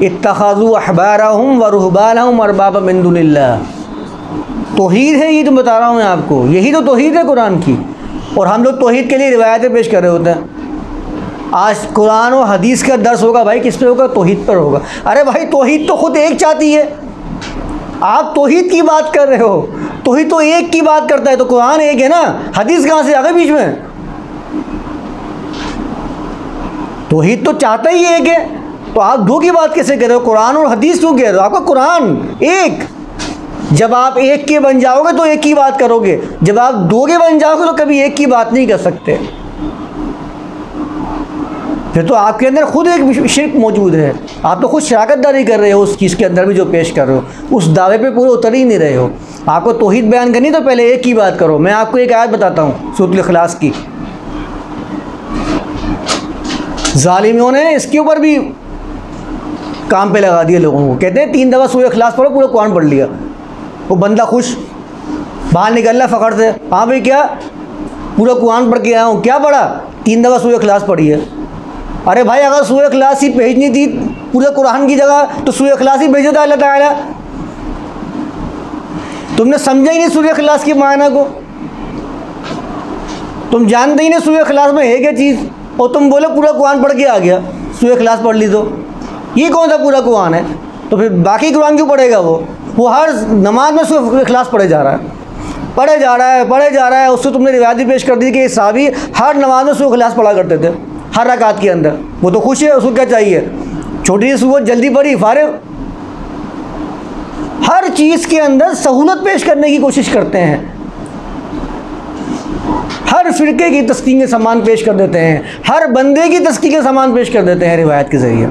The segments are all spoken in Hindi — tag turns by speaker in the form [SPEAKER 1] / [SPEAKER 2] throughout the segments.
[SPEAKER 1] इत्तखज़ू अहबारहुम व रुहबानहुम अरबाबा मिन दुनिल्लाह। तौहीद है ये जो बता रहा हूँ मैं आपको, यही तो तौहीद है कुरान की। और हम लोग तौहीद के लिए रिवायतें पेश कर रहे होते हैं। आज कुरान और हदीस का दर्स होगा भाई, किस पे होगा? तौहीद पर होगा। अरे भाई तौहीद तो खुद एक चाहती है, आप तौहीद की बात कर रहे हो। तौहीद तो एक की बात करता है, तो कुरान एक है ना, हदीस कहाँ से आ गए बीच में? तौहीद तो चाहता ही एक है, तो आप दो की बात कैसे कर रहे हो? कुरान और हदीस क्यों कह रहे हो? आपका कुरान एक, जब आप एक के बन जाओगे तो एक की बात करोगे, जब आप दो के बन जाओगे तो कभी एक की बात नहीं कर सकते। फिर तो आपके अंदर खुद एक शिर्क मौजूद है, आप तो खुद शराकतदारी कर रहे हो उस चीज़ के अंदर भी जो पेश कर रहे हो, उस दावे पे पूरे उतर ही नहीं रहे हो। आपको तौहीद बयान करनी तो पहले एक की बात करो। मैं आपको एक आयत बताता हूँ सूरह इखलास की। ज़ालिमों ने इसके ऊपर भी काम पे लगा दिया लोगों को, कहते हैं 3 दफ़ा सूरह इखलास पढ़ो, पूरा कुरान पढ़ लिया। वो बंदा खुश, बाहर निकल रहा फ़ख्र से, हाँ भाई क्या पूरा कुरान पढ़ के आया हूँ, क्या पढ़ा? 3 दफ़ा सूरह इखलास पढ़ी है। अरे भाई अगर सूरह इखलास ही भेजनी थी पूरे कुरान की जगह तो सूरह इखलास ही भेजा था अल्लाह ताला। तुमने समझा ही नहीं सूरह इखलास के मायने को, तुम जानते ही नहीं सूरह इखलास में है क्या चीज़, और तुम बोले पूरा कुरान पढ़ के आ गया, सूरह इखलास पढ़ ली। तो ये कौन सा पूरा कुरान है? तो फिर बाकी कुरान क्यों पढ़ेगा? वो हर नमाज में सूरह इखलास पढ़े जा रहा है, पढ़े जा रहा है, पढ़े जा रहा है। उससे तुमने रिवायत पेश कर दी कि साहबी हर नमाज में सूरह इखलास पढ़ा करते थे, हर रकात के अंदर। वो तो खुश है, उसको क्या चाहिए? छोटी सी सूरत जल्दी पढ़ी, फारिग। हर चीज़ के अंदर सहूलत पेश करने की कोशिश करते हैं, हर फ़िरके की तस्कीन सामान पेश कर देते हैं, हर बंदे की तस्कीन सामान पेश कर देते हैं रिवायत के ज़रिए।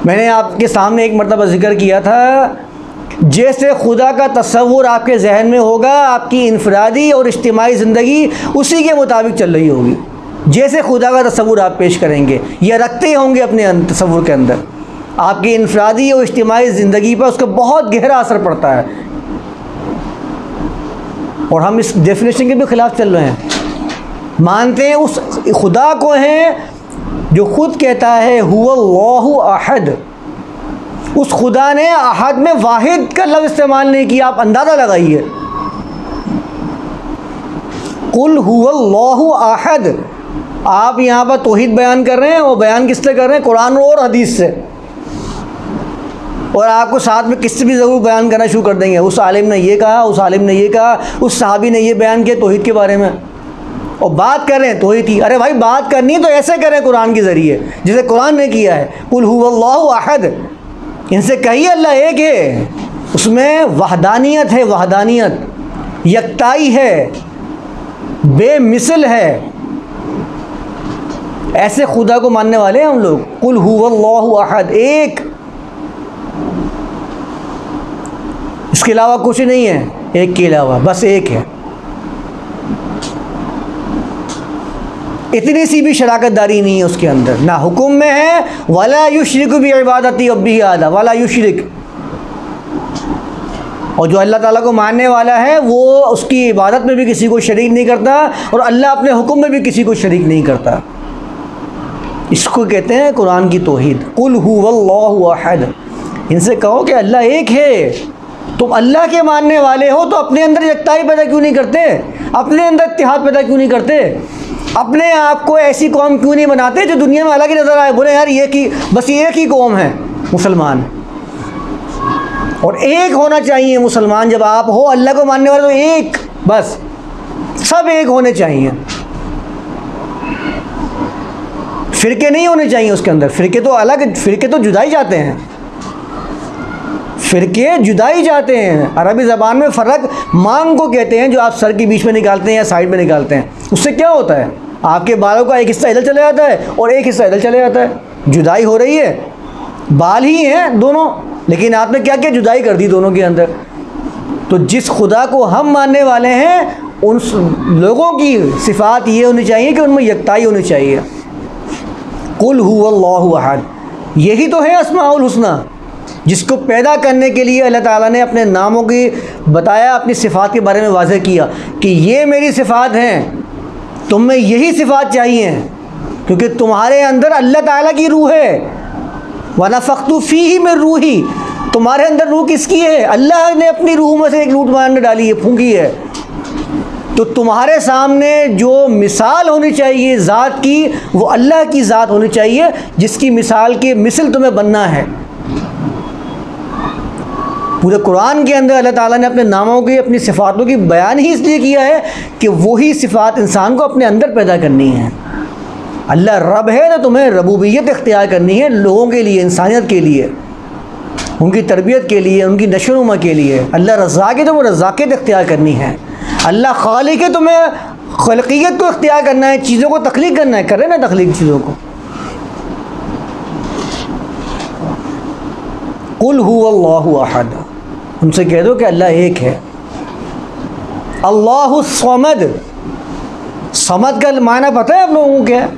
[SPEAKER 1] मैंने आपके सामने एक मरतबा जिक्र किया था, जैसे खुदा का तस्वुर आपके जहन में होगा, आपकी इनफरादी और इज्तिमाई ज़िंदगी उसी के मुताबिक चल रही होगी। जैसे खुदा का तस्वुर आप पेश करेंगे या रखते होंगे अपने तस्वुर के अंदर, आपकी इनफरादी और इज्तिमाई ज़िंदगी पर उसका बहुत गहरा असर पड़ता है। और हम इस डेफिनेशन के भी ख़िलाफ़ चल रहे हैं, मानते हैं उस खुदा को हैं जो खुद कहता है हुवल्लाहु अहद। उस खुदा ने अहद में वाहिद का लफ्ज़ इस्तेमाल नहीं किया, आप अंदाज़ा लगाइए। कुल हुवल्लाहु अहद, आप यहाँ पर तौहीद बयान कर रहे हैं, और बयान किससे कर रहे हैं? कुरान और हदीस से। और आपको साथ में किससे भी ज़रूर बयान करना शुरू कर देंगे, उस आलिम ने ये कहा, उस आलिम ने ये कहा, उस सहाबी ने ये बयान किया तौहीद के बारे में, और बात कर रहे हैं तौहीद की। अरे भाई बात करनी है तो ऐसे करें कुरान के ज़रिए, जैसे कुरान ने किया है। कुल हुवल्लाहु अहद, इनसे कहिए अल्लाह एक है, उसमें वहदानियत है, वहदानियत, यकताई है, बेमिसल है। ऐसे खुदा को मानने वाले हैं हम लोग। कुल हुवल्लाहु अहद, एक, इसके अलावा कुछ नहीं है, एक के अलावा बस एक है। इतनी सी भी शराकतदारी नहीं है उसके अंदर, ना हुक्म में है, वला युशरिक भी इबादती अब्बी आदा वला युशरिक। और जो अल्लाह ताला को मानने वाला है वो उसकी इबादत में भी किसी को शरीक नहीं करता, और अल्लाह अपने हुक्म में भी किसी को शरीक नहीं करता। इसको कहते हैं कुरान की तौहीद। कुल हुवल्लाहु अहद, इनसे कहो कि अल्लाह एक है। तुम अल्लाह के मानने वाले हो तो अपने अंदर यकताई पैदा क्यों नहीं करते? अपने अंदर इत्तिहाद पैदा क्यों नहीं करते? अपने आप को ऐसी कौम क्यों नहीं बनाते जो दुनिया में अलग ही नज़र आए? बोले यार ये की बस एक ही कौम है मुसलमान, और एक होना चाहिए मुसलमान। जब आप हो अल्लाह को मानने वाले तो एक, बस सब एक होने चाहिए, फ़िरके नहीं होने चाहिए उसके अंदर। फ़िरके तो अलग, फ़िरके तो जुदाई जाते हैं, फ़िरके जुदाई जाते हैं। अरबी ज़बान में फ़र्क मांग को कहते हैं, जो आप सर के बीच में निकालते हैं या साइड में निकालते हैं। उससे क्या होता है? आपके बालों का एक हिस्सा इधर चले जाता है और एक हिस्सा इधर चले जाता है। जुदाई हो रही है, बाल ही हैं दोनों, लेकिन आपने क्या क्या जुदाई कर दी दोनों के अंदर। तो जिस खुदा को हम मानने वाले हैं उन लोगों की सिफ़ात ये होनी चाहिए कि उनमें यकताई होनी चाहिए। कुल हुवल्लाहु अहद, यही तो है अस्माउल हुस्ना, जिसको पैदा करने के लिए अल्लाह ताला ने अपने नामों की बताया, अपनी सिफ़ात के बारे में वाज़ेह किया कि ये मेरी सिफ़ात हैं, तुम में यही सिफ़ात चाहिए, क्योंकि तुम्हारे अंदर अल्लाह ताला की रूह है। वनफ़ख्तु फ़ीही मिन रूही, तुम्हारे अंदर रूह किसकी है? अल्लाह ने अपनी रूह में से एक रूह तुम्हारे अंदर डाली है, फूंकी है। तो तुम्हारे सामने जो मिसाल होनी चाहिए ज़ात की, वो अल्लाह की ज़ात होनी चाहिए, जिसकी मिसाल के मिसल तुम्हें बनना है। पूरे कुरान के अंदर अल्लाह ताला ने अपने नामों की, अपनी सिफ़ातों की बयान ही इसलिए किया है कि वही सिफ़ात इंसान को अपने अंदर पैदा करनी है। अल्लाह रब है तो तुम्हें रबूबियत इख्तियार करनी है लोगों के लिए, इंसानियत के लिए, उनकी तरबियत के लिए, उनकी नशो-नुमा के लिए। अल्लाह रज़्ज़ाक़ है तो वो रज़्ज़ाक़ियत इख्तियार करनी है। अल्लाह खालिक है, तुम्हें खलक़ियत को इख्तियार करना है, चीज़ों को तख्लीक करना है। करे ना तख्लीक चीज़ों को। कुल हुवल्लाहु अहद, उनसे कह दो कि अल्लाह एक है। अल्लाहु समद, समद का माना पता है आप लोगों को क्या है?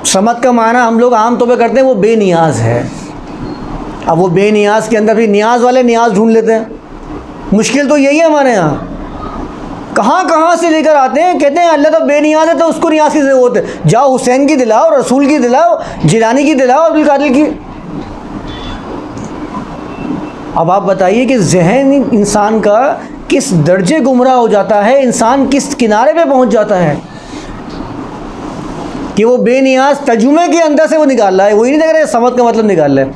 [SPEAKER 1] समद का माना हम लोग आम तौर पर करते हैं वो बेनियाज है। अब वो बेनियाज के अंदर भी नियाज वाले नियाज ढूंढ लेते हैं। मुश्किल तो यही है हमारे यहाँ, कहाँ से लेकर आते हैं, कहते हैं अल्लाह तो बेनियाज है तो उसको नियाज की ज़रूरत है। जाओ हुसैन की दिलाओ, रसूल की दिलाओ, जिलानी की दिलाओ, अब्दुल कादिर की। अब आप बताइए कि ज़हन इंसान का किस दर्जे गुमराह हो जाता है, इंसान किस किनारे पे पहुंच जाता है कि वो बेनियाज तर्जुमे के अंदर से वो निकाल रहा है। वही नहीं देख रहे समझ का मतलब निकाल रहा है।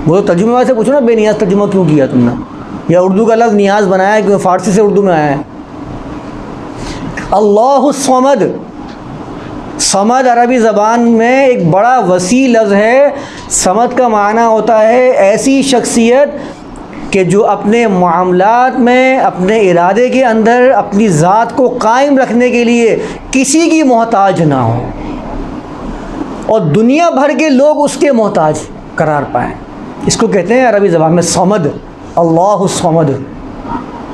[SPEAKER 1] वो तो तर्जुमे वाले से पूछो ना, बेनियाज तर्जुमा क्यों किया तुमने, या उर्दू का लफ्ज़ नियाज बनाया है क्यों, फ़ारसी से उर्दू में आया है। अल्लाहु समद, समद अरबी ज़बान में एक बड़ा वसी लफ्ज़ है। समद का माना होता है ऐसी शख्सियत कि जो अपने मामलात में, अपने इरादे के अंदर अपनी ज़ात को कायम रखने के लिए किसी की मोहताज ना हो और दुनिया भर के लोग उसके मोहताज करार पाएँ। इसको कहते हैं अरबी ज़बान में समद, अल्लाहु समद।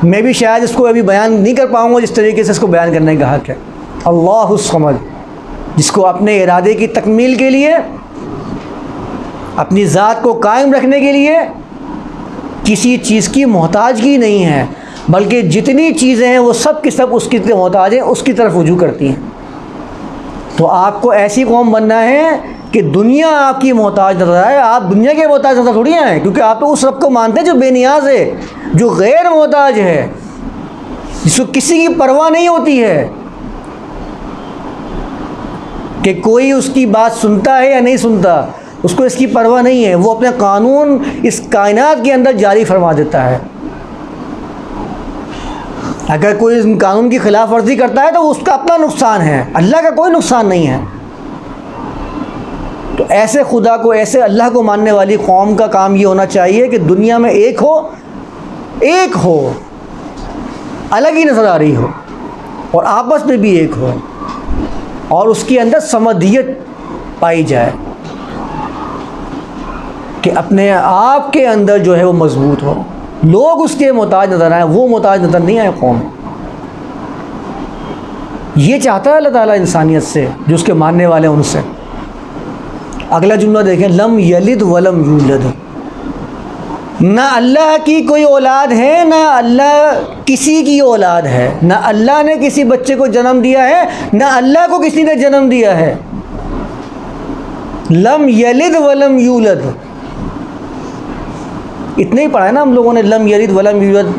[SPEAKER 1] मैं भी शायद इसको अभी बयान नहीं कर पाऊँगा जिस तरीके से इसको बयान करने का हक़ है। अल्लाहु समद, जिसको अपने इरादे की तकमील के लिए, अपनी ज़ात को कायम रखने के लिए किसी चीज़ की मोहताजगी नहीं है, बल्कि जितनी चीज़ें हैं वो सब की सब उसकी मोहताज हैं, उसकी तरफ रुजू करती हैं। तो आपको ऐसी कौम बनना है कि दुनिया आपकी मोहताज नजर आए। आप दुनिया के मोहताज नजर थोड़ी आए, क्योंकि आप तो उस रब को मानते हैं जो बेनियाज है, जो गैर मोहताज है, जिसको किसी की परवाह नहीं होती है कि कोई उसकी बात सुनता है या नहीं सुनता, उसको इसकी परवाह नहीं है। वो अपने कानून इस कायनात के अंदर जारी फरमा देता है। अगर कोई इस कानून की खिलाफ वर्जी करता है तो उसका अपना नुकसान है, अल्लाह का कोई नुकसान नहीं है। तो ऐसे खुदा को, ऐसे अल्लाह को मानने वाली कौम का काम ये होना चाहिए कि दुनिया में एक हो, अलग ही नज़र आ रही हो और आपस में भी एक हो, और उसके अंदर समदियत पाई जाए कि अपने आप के अंदर जो है वो मजबूत हो, लोग उसके मोहताज नज़र आए, वो मोहताज नज़र नहीं आए कौम। ये चाहता है अल्लाह ताला इंसानियत से, जो उसके मानने वाले हैं उनसे। अगला जुमला देखें, लम यलिद वलम यूलद। ना अल्लाह की कोई औलाद है, ना अल्लाह किसी की औलाद है, ना अल्लाह ने किसी बच्चे को जन्म दिया है, ना अल्लाह को किसी ने जन्म दिया है। लम यलिद वलम यूलद, इतना ही पढ़ा है ना हम लोगों ने, लम यलिद वलम यूलद।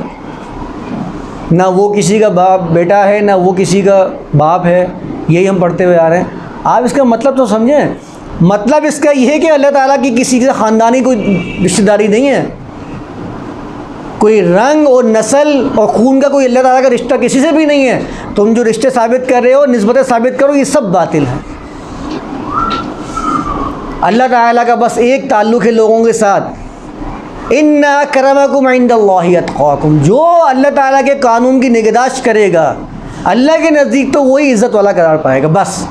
[SPEAKER 1] ना वो किसी का बाप बेटा है, ना वो किसी का बाप है, यही हम पढ़ते हुए आ रहे हैं। आप इसका मतलब तो समझें। मतलब इसका यह है कि अल्लाह ताला की किसी से ख़ानदानी कोई रिश्तेदारी नहीं है, कोई रंग और नस्ल और खून का कोई अल्लाह ताला का रिश्ता किसी से भी नहीं है। तुम जो रिश्ते साबित कर रहे हो, निस्बतें साबित करो, ये सब बातिल है। अल्लाह ताला का बस एक ताल्लुक़ है लोगों के साथ, इन्ना अक्रमकुम इंदल्लाहि अत्क़ाकुम। जो अल्लाह ताला के कानून की निगहदाश्त करेगा, अल्लाह के नज़दीक तो वही इज़्ज़त वाला करार पाएगा। बस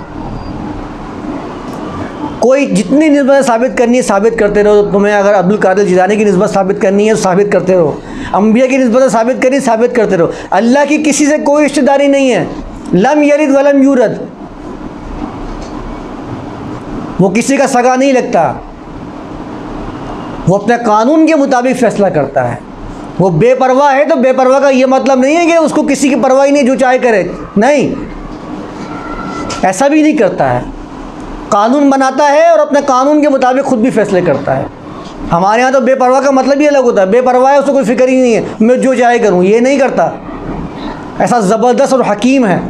[SPEAKER 1] कोई जितनी निस्बत साबित करनी है साबित करते रहो। तुम्हें अगर अब्दुल कादिर जिलानी की निस्बत साबित करनी है तो साबित करते रहो, अंबिया की निस्बत साबित करनी साबित करते रहो। अल्लाह की किसी से कोई रिश्तेदारी नहीं है। लम यलिद वलम यूलद, वो किसी का सगा नहीं लगता, वो अपने कानून के मुताबिक फ़ैसला करता है। वो बेपरवाह है तो बेपरवाह का ये मतलब नहीं है कि उसको किसी की परवाह ही नहीं, जो चाहे करे, नहीं, ऐसा भी नहीं करता है। कानून बनाता है और अपने कानून के मुताबिक खुद भी फैसले करता है। हमारे यहाँ तो बेपरवाह का मतलब ही अलग होता है। बेपरवाह है, उसको कोई फिक्र ही नहीं है, मैं जो चाहे करूँ, ये नहीं करता। ऐसा ज़बरदस्त और हकीम है,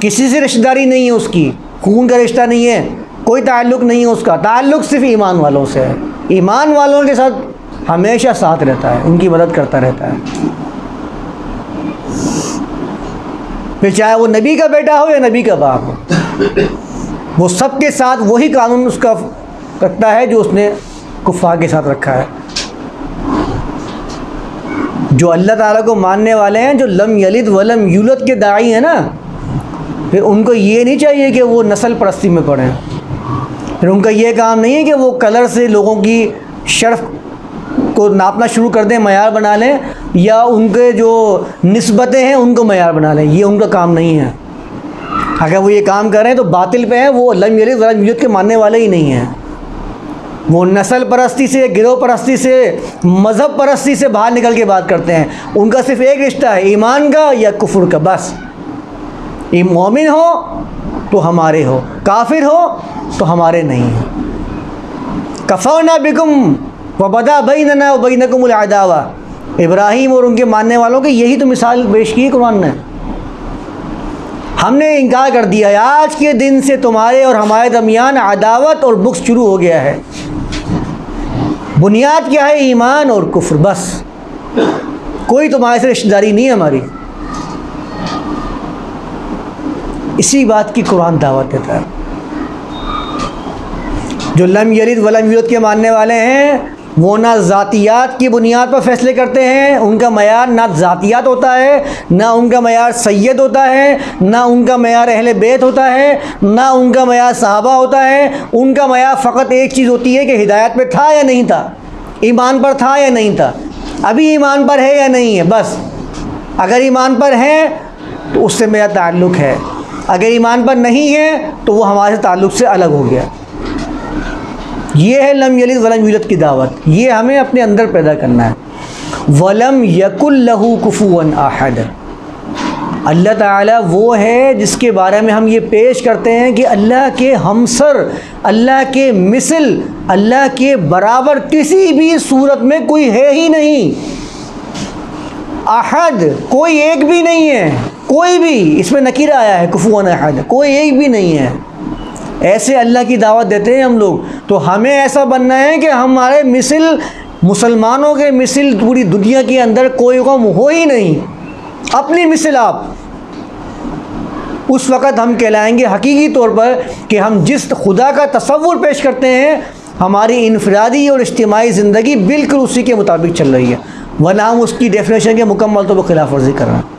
[SPEAKER 1] किसी से रिश्तेदारी नहीं है उसकी, खून का रिश्ता नहीं है, कोई ताल्लुक़ नहीं है उसका, ताल्लुक़ सिर्फ ईमान वालों से है। ईमान वालों के साथ हमेशा साथ रहता है, उनकी मदद करता रहता है। फिर चाहे वो नबी का बेटा हो या नबी का बाप हो, वो सबके साथ वही कानून उसका रखता है जो उसने कुफ़ार के साथ रखा है। जो अल्लाह ताला को मानने वाले हैं, जो लम यलिद वलम यूलद के दाई हैं ना, फिर उनको ये नहीं चाहिए कि वो नस्ल परस्ती में पड़ें। फिर उनका ये काम नहीं है कि वो कलर से लोगों की शर्फ को नापना शुरू कर दें, मयार बना लें, या उनके जो निस्बतें हैं उनको मयार बना लें। ये उनका काम नहीं है। अगर वो ये काम कर रहे हैं तो बातिल पे हैं, वो लम यलिद वलम यूलद के मानने वाले ही नहीं हैं। वो नस्ल परस्ती से, गिरोह परस्ती से, मज़हब परस्ती से बाहर निकल के बात करते हैं। उनका सिर्फ एक रिश्ता है, ईमान का या कुफ्र का, बस। ये मोमिन हो तो हमारे हो, काफिर हो तो हमारे नहीं हो। कफ़रना बिकुम व बदा बैनना व बैनकुमुल अदावा। इब्राहीम और उनके मानने वालों की यही तो मिसाल पेश की है कुरान ने। हमने इनकार कर दिया, आज के दिन से तुम्हारे और हमारे दरमियान अदावत और बुग़्ज़ शुरू हो गया है। बुनियाद क्या है? ईमान और कुफ्र, बस। कोई तुम्हारे से रिश्तेदारी नहीं है हमारी। इसी बात की कुरान दावत देता है। जो लम यलिद वलम यूलद के मानने वाले हैं, वो ना ज़ातियात की बुनियाद पर फैसले करते हैं। उनका मयार ना ज़ातियात होता है, ना उनका मयार सैयद होता है, ना उनका मयार अहले बैत होता है, ना उनका मयार सहाबा होता है। उनका मयार फ़कत एक चीज़ होती है कि हिदायत पे था या नहीं था, ईमान पर था या नहीं था, अभी ईमान पर है या नहीं है, बस। अगर ईमान पर है तो उससे मेरा ताल्लुक़ है, अगर ईमान पर नहीं है तो वो हमारे ताल्लुक़ से अलग हो गया। ये है लम यलिद वलम यूलद की दावत। ये हमें अपने अंदर पैदा करना है। वलम यकुल लहू कुफुवन अहद। अल्लाह ताला वो है जिसके बारे में हम ये पेश करते हैं कि अल्लाह के हमसर, अल्लाह के मिसल, अल्लाह के बराबर किसी भी सूरत में कोई है ही नहीं। अहद, कोई एक भी नहीं है, कोई भी। इसमें नकीर आया है कुफुवन अहद, कोई एक भी नहीं है। ऐसे अल्लाह की दावत देते हैं हम लोग। तो हमें ऐसा बनना है कि हमारे मिसल, मुसलमानों के मिसल पूरी दुनिया के अंदर कोई कौम हो ही नहीं। अपनी मिसल आप, उस वक़्त हम कहलाएंगे हकीकी तौर पर कि हम जिस खुदा का तसव्वुर पेश करते हैं, हमारी इनफरादी और इज्तिमाई ज़िंदगी बिल्कुल उसी के मुताबिक चल रही है, वरना हम उसकी डेफिनेशन के मुकम्मल तो खिलाफ वर्जी कर रहे हैं।